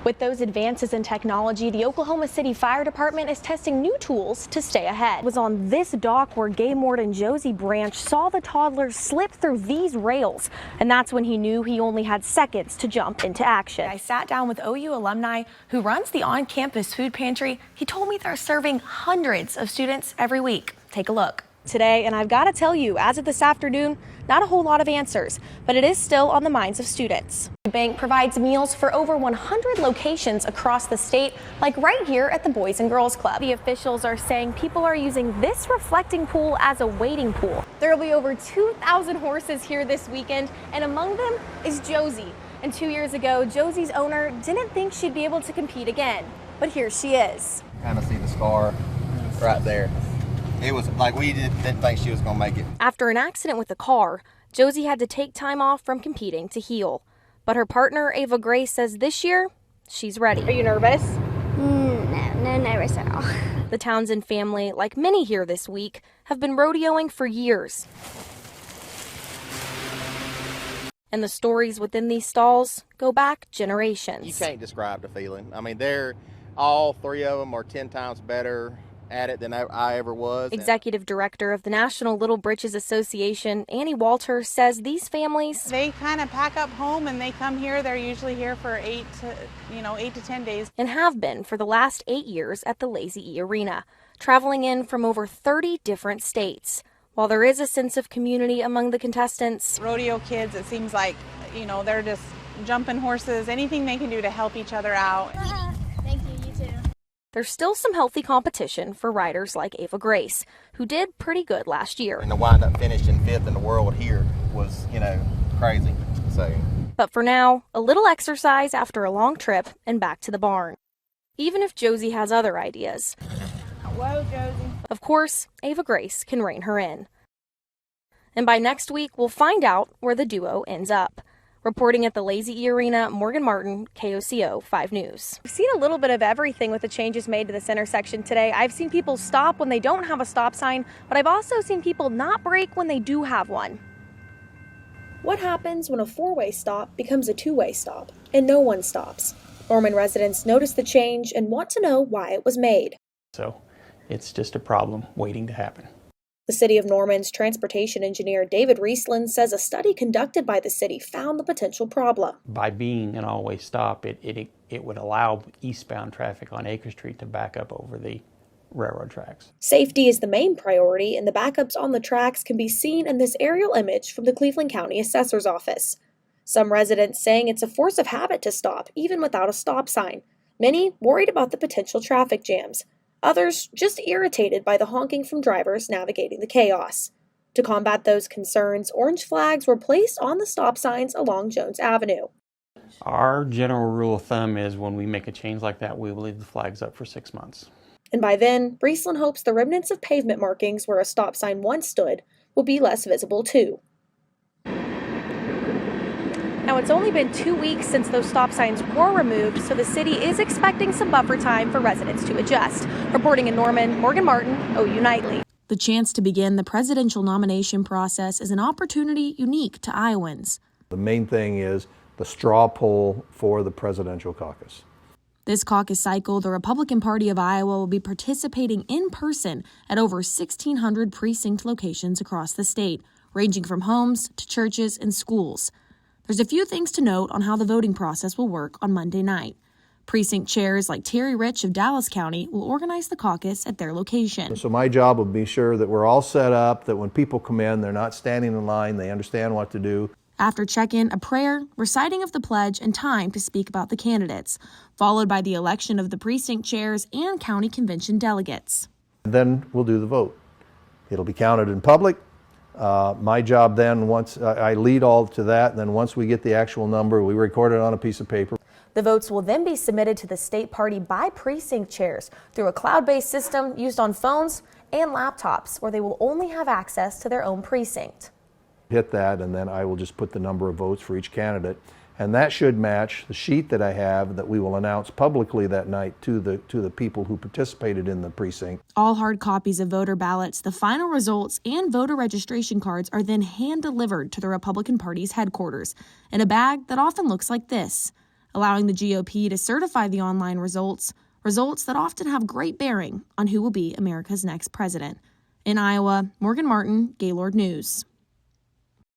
With those advances in technology, the Oklahoma City Fire Department is testing new tools to stay ahead. It was on this dock where Game Warden Josie Branch saw the toddlers slip through these rails, and that's when he knew he only had seconds to jump into action. I sat down with OU alumni who runs the on-campus food pantry. He told me they're serving hundreds of students every week. Take a look. Today, and I've got to tell you, as of this afternoon, not a whole lot of answers, but it is still on the minds of students. The bank provides meals for over 100 locations across the state, like right here at the Boys and Girls Club. The officials are saying people are using this reflecting pool as a wading pool. There will be over 2,000 horses here this weekend, and among them is Josie. And 2 years ago, Josie's owner didn't think she'd be able to compete again, but here she is. Kind of see the scar right there. It was like we didn't think she was going to make it. After an accident with the car, Josie had to take time off from competing to heal. But her partner, Ava Grace, says this year, she's ready. Are you nervous? No nervous at all. The Townsend family, like many here this week, have been rodeoing for years. And the stories within these stalls go back generations. You can't describe the feeling. I mean, they're all three of them are 10 times better at it than I ever was. Executive Director of the National Little Britches Association, Annie Walter, says these families, they kind of pack up home and they come here. They're usually here for 8 to 10 days. And have been for the last 8 years at the Lazy E Arena, traveling in from over 30 different states. While there is a sense of community among the contestants, rodeo kids, it seems like, they're just jumping horses, anything they can do to help each other out. Thank you, you too. There's still some healthy competition for riders like Ava Grace, who did pretty good last year. And to wind up finishing 5th in the world here was, crazy. But for now, a little exercise after a long trip and back to the barn. Even if Josie has other ideas. Whoa, Josie. Of course, Ava Grace can rein her in. And by next week, we'll find out where the duo ends up. Reporting at the Lazy E Arena, Morgan Martin, KOCO 5 News. We've seen a little bit of everything with the changes made to this intersection today. I've seen people stop when they don't have a stop sign, but I've also seen people not brake when they do have one. What happens when a four-way stop becomes a two-way stop and no one stops? Norman residents notice the change and want to know why it was made. So it's just a problem waiting to happen. The City of Norman's transportation engineer David Riesland says a study conducted by the city found the potential problem. By being an all-way stop, it would allow eastbound traffic on Acre Street to back up over the railroad tracks. Safety is the main priority, and the backups on the tracks can be seen in this aerial image from the Cleveland County Assessor's Office. Some residents saying it's a force of habit to stop, even without a stop sign. Many worried about the potential traffic jams. Others just irritated by the honking from drivers navigating the chaos. To combat those concerns, orange flags were placed on the stop signs along Jones Avenue. Our general rule of thumb is when we make a change like that, we will leave the flags up for 6 months. And by then, Riesland hopes the remnants of pavement markings where a stop sign once stood will be less visible too. Now, it's only been 2 weeks since those stop signs were removed, so the city is expecting some buffer time for residents to adjust. Reporting in Norman, Morgan Martin, OU Nightly. The chance to begin the presidential nomination process is an opportunity unique to Iowans. The main thing is the straw poll for the presidential caucus. This caucus cycle, the Republican Party of Iowa will be participating in person at over 1,600 precinct locations across the state, ranging from homes to churches and schools. There's a few things to note on how the voting process will work on Monday night. Precinct chairs like Terry Rich of Dallas County will organize the caucus at their location. So my job will be sure that we're all set up, that when people come in, they're not standing in line, they understand what to do. After check-in, a prayer, reciting of the pledge, and time to speak about the candidates, followed by the election of the precinct chairs and county convention delegates. Then we'll do the vote. It'll be counted in public. My job then, once I lead all to that, and then once we get the actual number, we record it on a piece of paper. The votes will then be submitted to the state party by precinct chairs through a cloud-based system used on phones and laptops, where they will only have access to their own precinct. Hit that, and then I will just put the number of votes for each candidate. And that should match the sheet that I have that we will announce publicly that night to the people who participated in the precinct. All hard copies of voter ballots, the final results, and voter registration cards are then hand-delivered to the Republican Party's headquarters in a bag that often looks like this. allowing the GOP to certify the online results that often have great bearing on who will be America's next president. In Iowa, Morgan Martin, Gaylord News.